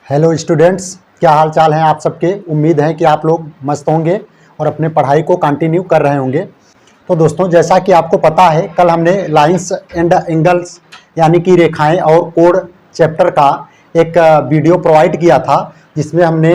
Hello students, क्या हाल चाल हैं आप सबके। उम्मीद है कि आप लोग मस्त होंगे और अपने पढ़ाई को कंटिन्यू कर रहे होंगे। तो दोस्तों, जैसा कि आपको पता है, कल हमने लाइंस एंड एंगल्स यानी कि रेखाएं और कोण चैप्टर का एक वीडियो प्रोवाइड किया था, जिसमें हमने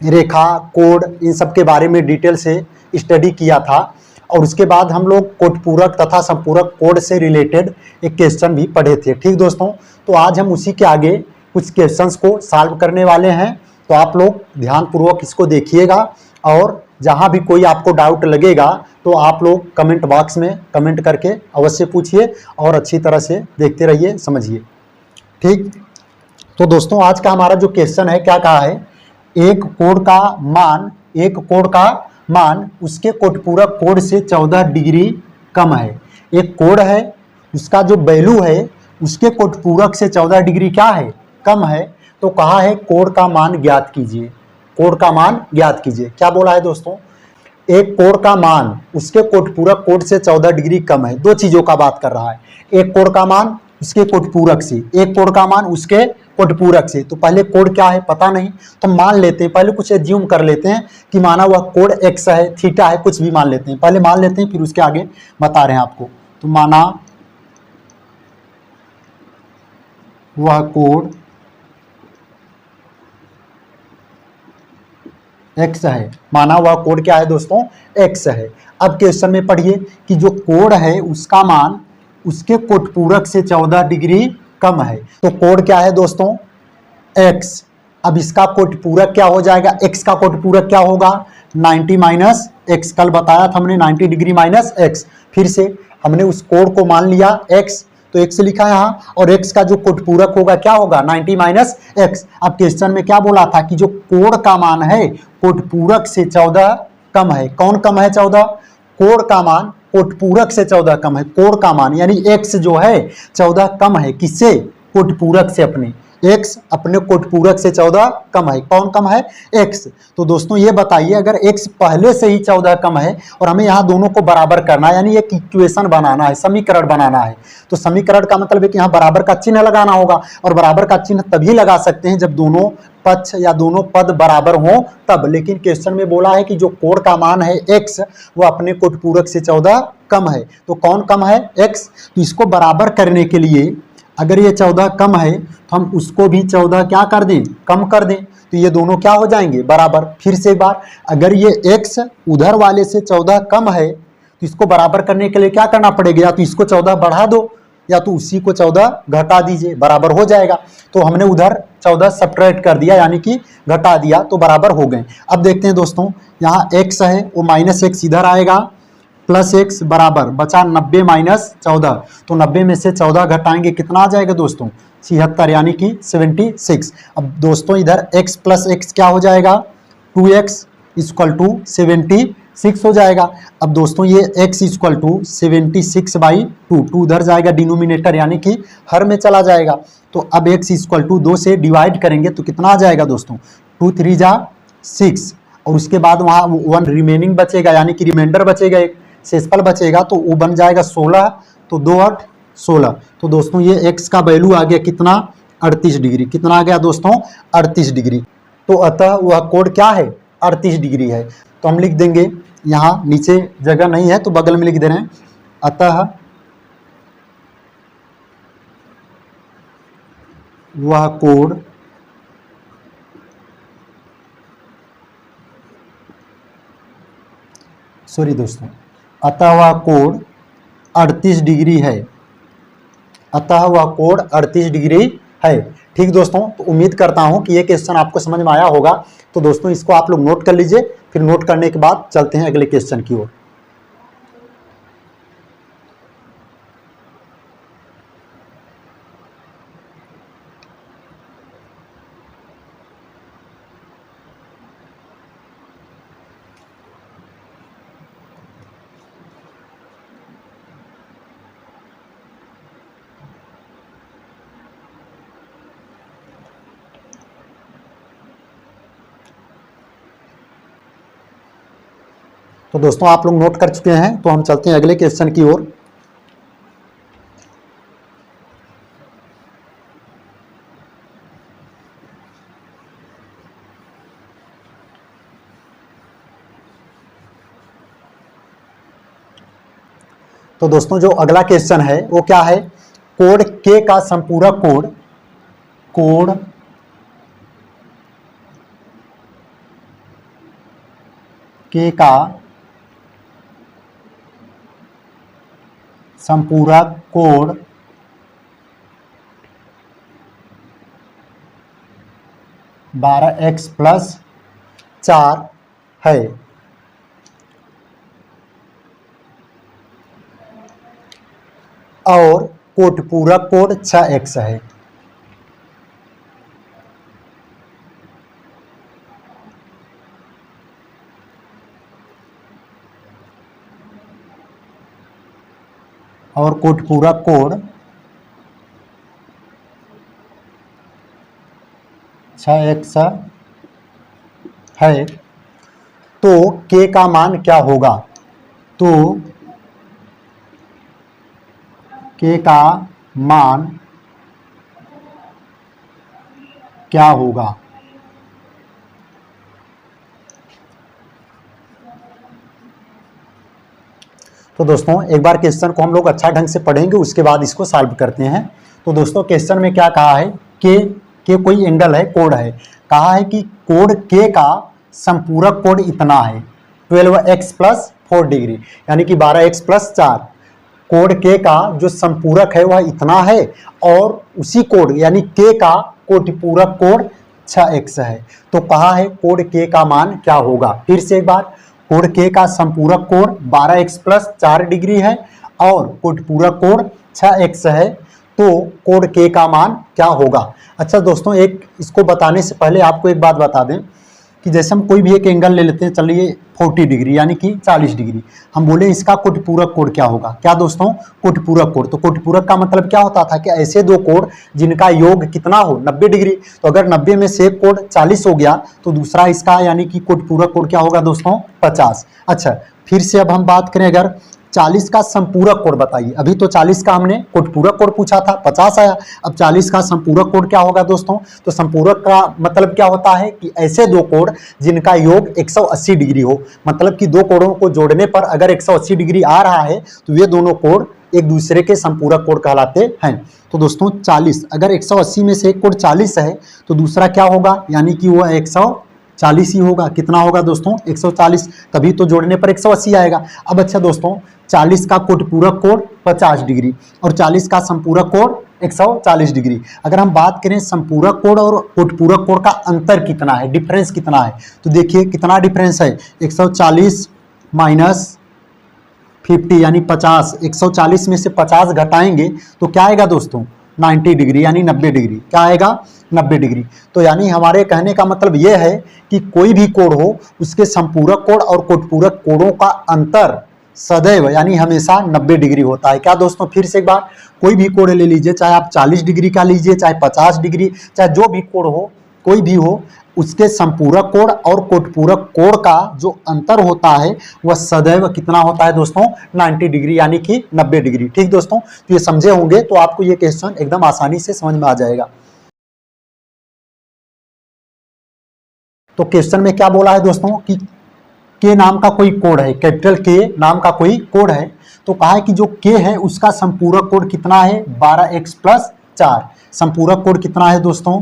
रेखा, कोण, इन सब के बारे में डिटेल से स्टडी किया था। और उसके बाद हम लोग कोटपूरक तथा संपूरक कोण से रिलेटेड एक क्वेश्चन भी पढ़े थे। ठीक दोस्तों, तो आज हम उसी के आगे कुछ क्वेश्चंस को सॉल्व करने वाले हैं। तो आप लोग ध्यानपूर्वक इसको देखिएगा और जहां भी कोई आपको डाउट लगेगा तो आप लोग कमेंट बॉक्स में कमेंट करके अवश्य पूछिए और अच्छी तरह से देखते रहिए, समझिए। ठीक, तो दोस्तों आज का हमारा जो क्वेश्चन है, क्या कहा है, एक कोण का मान उसके कोटपूरक कोण से 14 डिग्री कम है। एक कोण है, उसका जो वैल्यू है उसके कोटपूरक से 14 डिग्री क्या है, कम है। तो कहा है कोण का मान ज्ञात कीजिए। कोण का मान ज्ञात कीजिए, क्या बोला है दोस्तों, एक कोण का मान उसके कोटपूरक कोण से 14 डिग्री कम है। दो चीजों का बात कर रहा है, एक कोण का मान उसके कोटपूरक से, एक कोण का मान उसके कोटपूरक से। तो पहले कोण क्या है पता नहीं, तो मान लेते हैं, पहले कुछ एज्यूम कर लेते हैं कि माना हुआ कोण एक्स है, थीटा है, कुछ भी मान लेते हैं, पहले मान लेते हैं फिर उसके आगे बता रहे हैं आपको। तो माना वह कोण एक्स है, माना हुआ कोण क्या है दोस्तों, एक्स है। अब क्वेश्चन में पढ़िए कि जो कोण है उसका मान उसके कोटपूरक से 14 डिग्री कम है। तो कोण क्या है दोस्तों, एक्स। अब इसका कोटपूरक क्या हो जाएगा, एक्स का कोटपूरक क्या होगा, 90 माइनस एक्स। कल बताया था हमने 90 डिग्री माइनस एक्स। फिर से हमने उस कोण को मान लिया एक्स, तो एक्स लिखा यहाँ, और एक्स का जो कोटपूरक होगा क्या होगा, 90 माइनस एक्स। अब क्वेश्चन में क्या बोला था कि जो कोण का मान है कोटपूरक से 14 कम है। कौन कम है, 14। कोण का मान कोटपूरक से 14 कम है। कोण का मान यानी एक्स जो है 14 कम है, किससे, कोटपूरक से, अपने एक्स अपने कोटपूरक से 14 कम है। कौन कम है, एक्स। तो दोस्तों ये बताइए, अगर एक्स पहले से ही 14 कम है और हमें यहाँ दोनों को बराबर करना है, यानी एक इक्वेशन बनाना है, समीकरण बनाना है, तो समीकरण का मतलब है कि यहाँ बराबर का चिन्ह लगाना होगा। और बराबर का चिन्ह तभी लगा सकते हैं जब दोनों पक्ष या दोनों पद बराबर हो तब। लेकिन क्वेश्चन में बोला है कि जो कोण का मान है एक्स, वो अपने कोटपूरक से 14 कम है। तो कौन कम है, एक्स। तो इसको बराबर करने के लिए अगर ये 14 कम है तो हम उसको भी 14 क्या कर दें, कम कर दें, तो ये दोनों क्या हो जाएंगे, बराबर। फिर से एक बार, अगर ये x उधर वाले से 14 कम है तो इसको बराबर करने के लिए क्या करना पड़ेगा, या तो इसको 14 बढ़ा दो या तो उसी को 14 घटा दीजिए, बराबर हो जाएगा। तो हमने उधर 14 सब्ट्रैक्ट कर दिया, यानी कि घटा दिया, तो बराबर हो गए। अब देखते हैं दोस्तों, यहाँ x है वो माइनस एक्स इधर आएगा, प्लस एक्स बराबर बचा 90 माइनस 14। तो 90 में से 14 घटाएंगे, कितना आ जाएगा दोस्तों, 76, यानी कि 76। अब दोस्तों इधर x प्लस एक्स क्या हो जाएगा, 2x इक्वल टू 76 हो जाएगा। अब दोस्तों ये x इक्वल टू 76/2, 2 उधर जाएगा डिनोमिनेटर, यानी कि हर में चला जाएगा। तो अब x इक्वल टू 2 से डिवाइड करेंगे तो कितना आ जाएगा दोस्तों, 2 3 जा 6, और उसके बाद वहाँ 1 रिमेनिंग बचेगा, यानी कि रिमाइंडर बचेगा, एक शेषफल बचेगा, तो वो बन जाएगा 16। तो 2 8 16। तो दोस्तों ये x का वैल्यू आ गया कितना, 38 डिग्री। कितना आ गया दोस्तों, 38 डिग्री। तो अतः वह कोण क्या है, 38 डिग्री है। तो हम लिख देंगे, यहाँ नीचे जगह नहीं है तो बगल में लिख दे रहे हैं, अतः वह कोण दोस्तों, अतः वह कोण 38 डिग्री है। अतः वह कोण 38 डिग्री है। ठीक दोस्तों, तो उम्मीद करता हूं कि ये क्वेश्चन आपको समझ में आया होगा। तो दोस्तों इसको आप लोग नोट कर लीजिए, फिर नोट करने के बाद चलते हैं अगले क्वेश्चन की ओर। तो दोस्तों आप लोग नोट कर चुके हैं, तो हम चलते हैं अगले क्वेश्चन की ओर। तो दोस्तों जो अगला क्वेश्चन है वो क्या है, कोड के का संपूरक कोड के का संपूरक कोड 12x+4 है। और कोटपूरक कोड 6x है। और कोटपूरक कोड 6x है। तो k का मान क्या होगा, तो k का मान क्या होगा, तो दोस्तों एक बार क्वेश्चन को हम लोग अच्छा ढंग से पढ़ेंगे, उसके बाद इसको सॉल्व करते हैं। तो दोस्तों क्वेश्चन में क्या कहा है, के कोई एंगल है, कोण है, कहा है कि कोण के का संपूरक कोण इतना है 12x+4 डिग्री, यानी कि 12x+4। कोण के का जो संपूरक है वह इतना है, और उसी कोण यानी के का कोटिपूरक कोण 6x है। तो कहा है कोण के का मान क्या होगा। फिर से एक बार, कोण के का संपूरक कोण 12x+4 डिग्री है और कोटिपूरक कोण 6x है। तो कोण के का मान क्या होगा। अच्छा दोस्तों, एक इसको बताने से पहले आपको एक बात बता दें कि जैसे हम कोई भी एक एंगल ले लेते हैं, चलिए 40 डिग्री यानी कि 40 डिग्री, हम बोले इसका कोटिपूरक कोण क्या होगा। क्या दोस्तों, कोटिपूरक कोण। तो कोटिपूरक का मतलब क्या होता था कि ऐसे दो कोण जिनका योग कितना हो 90 डिग्री। तो अगर 90 में से एक कोण 40 हो गया तो दूसरा इसका यानी कि कोटिपूरक कोण क्या होगा दोस्तों, 50। अच्छा, फिर से अब हम बात करें, अगर 40 का संपूरक कोण बताइए। अभी तो 40 का हमने कोटपूरक कोण पूछा था, 50 आया। अब 40 का संपूरक कोण क्या होगा दोस्तों, तो संपूरक का मतलब क्या होता है कि ऐसे दो कोण जिनका योग 180 डिग्री हो, मतलब कि दो कोणों को जोड़ने पर अगर 180 डिग्री आ रहा है तो ये दोनों कोण एक दूसरे के संपूरक कोण कहलाते हैं। तो दोस्तों 40, अगर 180 में से एक कोण 40 है तो दूसरा क्या होगा, यानी कि वह 140 ही होगा। कितना होगा दोस्तों, 140, तभी तो जोड़ने पर 180 आएगा। अब अच्छा दोस्तों, 40 का कोटपूरक कोण 50 डिग्री और 40 का संपूरक कोण 140 डिग्री। अगर हम बात करें संपूरक कोण और कोटपूरक कोण का अंतर कितना है, डिफरेंस कितना है, तो देखिए कितना डिफरेंस है, 140 माइनस 50 यानी 50। 140 में से 50 घटाएंगे तो क्या आएगा दोस्तों, 90 डिग्री यानी 90 डिग्री। क्या आएगा, 90 डिग्री। तो यानी हमारे कहने का मतलब यह है कि कोई भी कोण हो उसके संपूरक कोण और कोटपूरक कोणों का अंतर सदैव यानी हमेशा 90 डिग्री होता है। क्या दोस्तों, फिर से एक बार, कोई भी कोण ले लीजिए, चाहे आप 40 डिग्री का लीजिए, चाहे 50 डिग्री, चाहे जो भी कोण हो, कोई भी हो, उसके संपूरक कोण और कोटपूरक कोण का जो अंतर होता है वह सदैव कितना होता है दोस्तों, 90 डिग्री यानी कि 90 डिग्री। ठीक दोस्तों, तो ये समझे होंगे तो आपको ये क्वेश्चन एकदम आसानी से समझ में आ जाएगा। तो क्वेश्चन में क्या बोला है दोस्तों कि के नाम का कोई कोण है, कैपिटल के नाम का कोई कोण है। तो कहा है कि जो के है उसका संपूरक कोण कितना है, 12x+4। संपूरक कोण कितना है दोस्तों,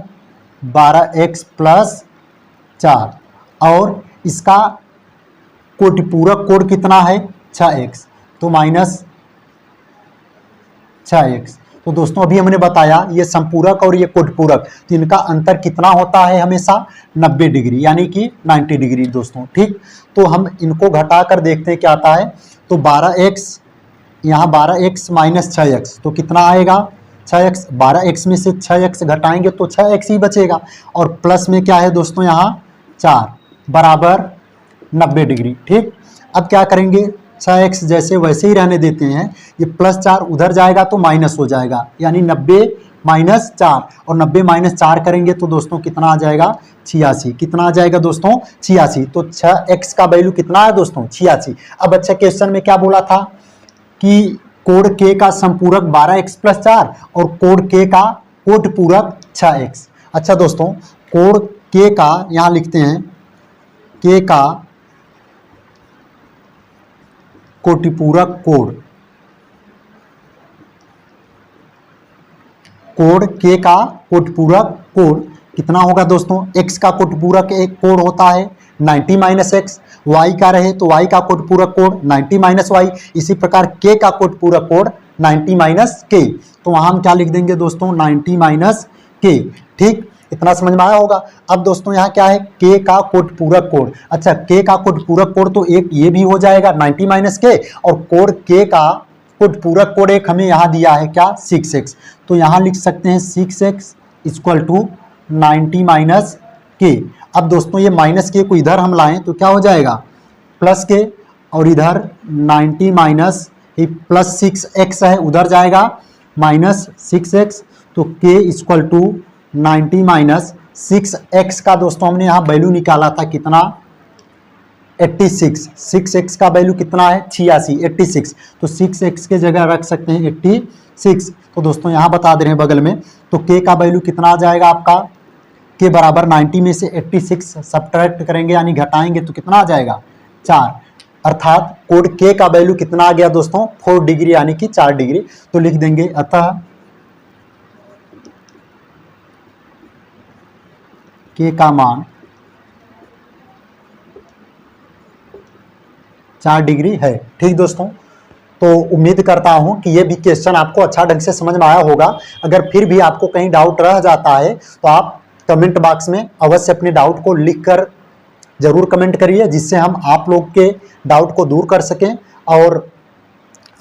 12x+4, और इसका कोटिपूरक कोण कितना है, 6x, तो माइनस 6x। तो दोस्तों अभी हमने बताया ये संपूरक और ये कोटपूरक, तो इनका अंतर कितना होता है, हमेशा 90 डिग्री यानी कि 90 डिग्री दोस्तों। ठीक, तो हम इनको घटा कर देखते हैं क्या आता है। तो 12x, यहाँ 12x माइनस 6x, तो कितना आएगा, 6x। 12x में से 6x घटाएंगे तो 6x ही बचेगा, और प्लस में क्या है दोस्तों, यहाँ 4 बराबर 90 डिग्री। ठीक, अब क्या करेंगे, 6x जैसे वैसे ही रहने देते हैं, ये +4 उधर जाएगा तो माइनस हो जाएगा, यानी 90 माइनस 4, और 90 माइनस 4 करेंगे तो दोस्तों कितना आ जाएगा, 86। कितना आ जाएगा दोस्तों, 86। तो 6x का वैल्यू कितना है दोस्तों, 86। अब अच्छा क्वेश्चन में क्या बोला था कि कोण के का संपूरक 12x+4 और कोण के का कोटपूरक 6x। अच्छा दोस्तों, कोण के का यहाँ लिखते हैं, के का कोटिपूरक कोण कोड के का कोटपूरक कोड कितना होगा दोस्तों, x का कोटपूरक एक कोड होता है 90 माइनस एक्स, वाई का रहे तो y का कोटपूरक कोड 90 माइनस वाई, इसी प्रकार k का कोटपूरक कोड 90 माइनस के। तो वहां हम क्या लिख देंगे दोस्तों, 90 माइनस के। ठीक, इतना समझ में आया होगा। अब दोस्तों यहाँ क्या है, k का कोटपूरक कोड। अच्छा, k का कोटपूरक कोड तो एक ये भी हो जाएगा 90 माइनस के, और कोड k का कोटपूरक कोड एक हमें यहाँ दिया है क्या, 6x। तो यहाँ लिख सकते हैं 6x इक्वल टू 90 माइनस के। अब दोस्तों ये माइनस के को इधर हम लाएं तो क्या हो जाएगा, प्लस के, और इधर 90 माइनस प्लस 6x है, उधर जाएगा माइनस 6x। तो k equal to 90 minus 6x का दोस्तों हमने यहाँ वैल्यू निकाला था कितना, 86। 6x का वैल्यू कितना है, 86, 86। तो 6x के जगह रख सकते हैं 86। तो दोस्तों यहाँ बता दे रहे हैं बगल में, तो k का वैल्यू कितना आ जाएगा आपका, k बराबर 90 में से 86 सब्ट्रैक्ट करेंगे यानी घटाएंगे तो कितना आ जाएगा, 4। अर्थात कोड k का वैल्यू कितना आ गया दोस्तों, 4 डिग्री यानी कि 4 डिग्री। तो लिख देंगे अतः k का मान 4 डिग्री है। ठीक दोस्तों, तो उम्मीद करता हूं कि ये भी क्वेश्चन आपको अच्छा ढंग से समझ में आया होगा। अगर फिर भी आपको कहीं डाउट रह जाता है तो आप कमेंट बॉक्स में अवश्य अपने डाउट को लिखकर जरूर कमेंट करिए, जिससे हम आप लोग के डाउट को दूर कर सकें। और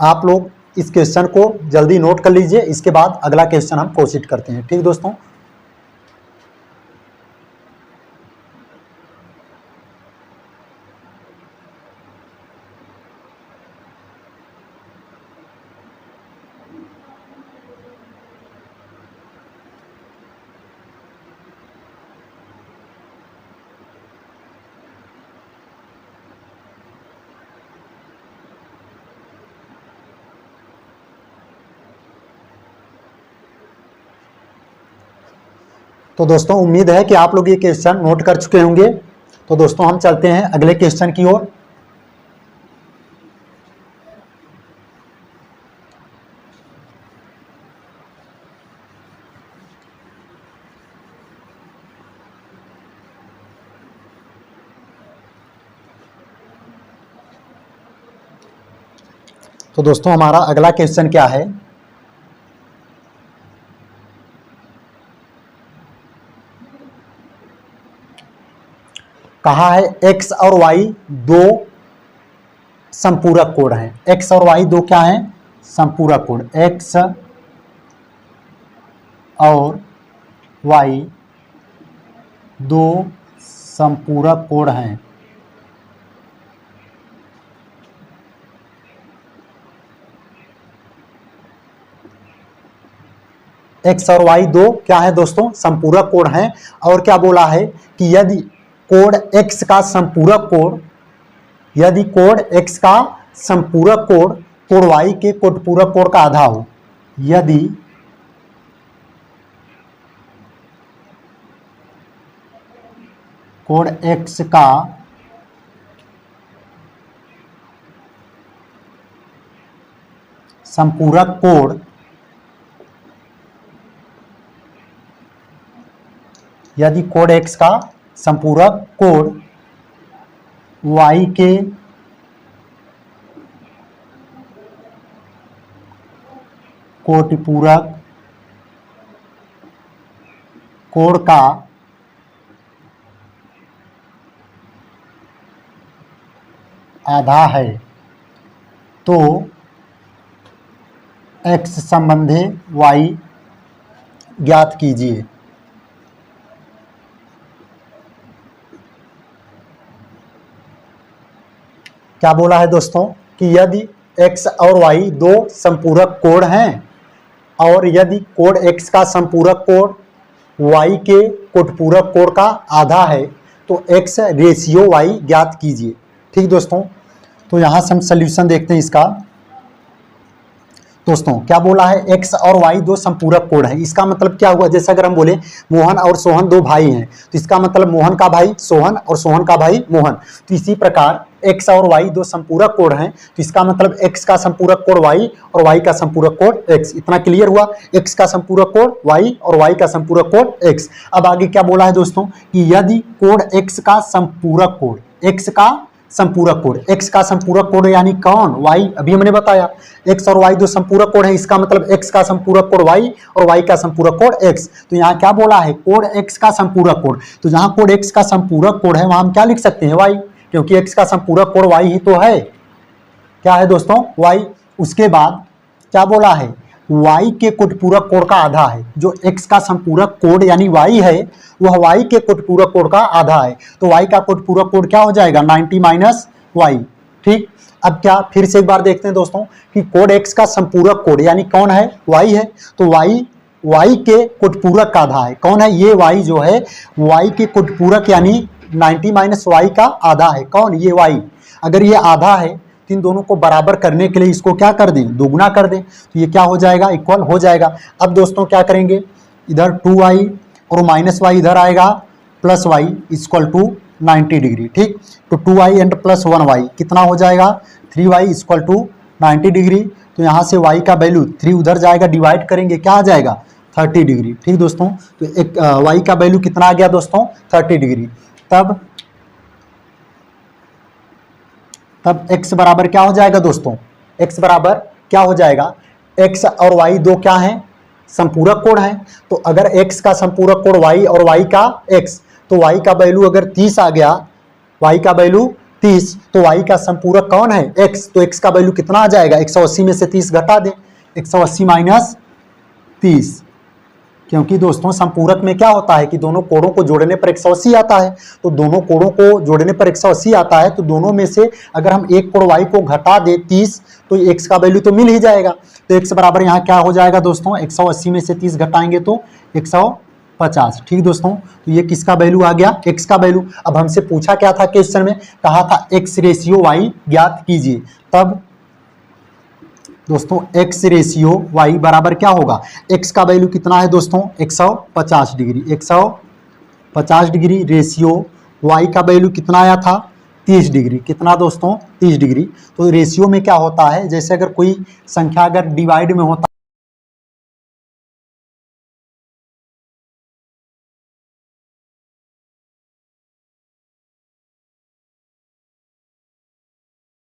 आप लोग इस क्वेश्चन को जल्दी नोट कर लीजिए, इसके बाद अगला क्वेश्चन हम कोशिश करते हैं। ठीक दोस्तों, तो दोस्तों उम्मीद है कि आप लोग ये क्वेश्चन नोट कर चुके होंगे। तो दोस्तों हम चलते हैं अगले क्वेश्चन की ओर। तो दोस्तों हमारा अगला क्वेश्चन क्या है, कहा है x और y दो संपूरक कोण हैं। x और y दो क्या हैं, संपूरक कोण। x और y दो संपूरक कोण हैं। x और y दो क्या है दोस्तों, संपूरक कोण हैं। और क्या बोला है कि यदि कोण x का संपूरक कोण, यदि कोण x का संपूरक कोण कोण y के कोटपूरक कोण का आधा हो, यदि कोण x का संपूरक कोण यदि कोण x का संपूरक कोण y के कोटपूरक कोण का आधा है, तो x संबंधी y ज्ञात कीजिए। क्या बोला है दोस्तों कि यदि x और y दो संपूरक कोण हैं और यदि कोण x का संपूरक कोण y के कोटपूरक कोण का आधा है तो x रेशियो y ज्ञात कीजिए। ठीक दोस्तों, तो यहाँ से हम सल्यूशन देखते हैं इसका। दोस्तों क्या बोला है, x और y दो संपूरक कोण है। इसका मतलब क्या हुआ, जैसे अगर हम बोले मोहन और सोहन दो भाई हैं, तो इसका मतलब मोहन का भाई सोहन और सोहन का भाई मोहन। तो इसी प्रकार x और y दो संपूरक कोण हैं, तो इसका मतलब x का संपूरक कोण y और y का संपूरक कोण x। इतना क्लियर हुआ, x का संपूरक कोण y और y का संपूरक कोण x। अब आगे क्या बोला है दोस्तों कि यदि कोण x का संपूरक कोण, x का संपूरक कोण, x का संपूरक कोण यानी कौन, y। अभी हमने बताया x और y दो संपूरक कोण है, इसका मतलब x का संपूरक कोण y और y का संपूरक कोण x। तो यहाँ क्या बोला है, कोण x का संपूरक कोण। तो जहां कोण x का संपूरक कोण है वहां हम क्या लिख सकते हैं, y, क्योंकि x का संपूरक कोण y ही तो है। क्या है दोस्तों, y। उसके बाद क्या बोला है, y के कोटपूरक कोण का आधा है। जो x का संपूरक कोण यानी y है वह y के कोटपूरक कोण का आधा है। तो y का कोटपूरक कोण क्या हो जाएगा, 90 माइनस y। ठीक, अब क्या फिर से एक बार देखते हैं दोस्तों कि कोण x का संपूरक कोण यानी कौन है, y है। तो y के कोटपूरक का आधा है, कौन है ये y जो है, y के कोटपूरक यानी 90 माइनस y का आधा है, कौन ये y। अगर ये आधा है, इन दोनों को बराबर करने के लिए इसको क्या कर दें, दोगुना कर दें, तो ये क्या हो जाएगा, इक्वल हो जाएगा। अब दोस्तों क्या करेंगे, इधर 2y और माइनस y इधर आएगा, plus y equal to 90 degree. ठीक, तो 2y एंड प्लस 1y कितना हो जाएगा, 3y इक्वल टू 90 डिग्री। तो यहाँ से y का वैल्यू 3 उधर जाएगा, डिवाइड करेंगे क्या आ जाएगा, 30 डिग्री। ठीक दोस्तों, तो एक y का वैल्यू कितना आ गया दोस्तों, 30 डिग्री। तब x बराबर क्या हो जाएगा दोस्तों, x बराबर क्या हो जाएगा, x और y दो क्या हैं, संपूरक कोण हैं। तो अगर x का संपूरक कोण y और y का x, तो y का वैल्यू अगर 30 आ गया, y का वैल्यू 30, तो y का संपूरक कौन है, x। तो x का वैल्यू कितना आ जाएगा, 180 में से 30 घटा दें, 180 माइनस 30। क्योंकि दोस्तों संपूरक में क्या होता है कि दोनों कोणों को जोड़ने पर 180 आता है। तो दोनों कोणों को जोड़ने पर 180 आता है, तो दोनों में से अगर हम एक कोण y को घटा दे 30, तो x का वैल्यू तो मिल ही जाएगा। तो x बराबर यहाँ क्या हो जाएगा दोस्तों, 180 में से 30 घटाएंगे तो 150। ठीक दोस्तों, तो ये किसका वैल्यू आ गया, x का वैल्यू। अब हमसे पूछा क्या था क्वेश्चन में, कहा था x रेशियो y ज्ञात कीजिए। तब दोस्तों x रेशियो y बराबर क्या होगा, x का वैल्यू कितना है दोस्तों, 150 डिग्री, 150 डिग्री रेशियो y का वैल्यू कितना आया था, 30 डिग्री। कितना दोस्तों, 30 डिग्री। तो रेशियो में क्या होता है, जैसे अगर कोई संख्या अगर डिवाइड में होता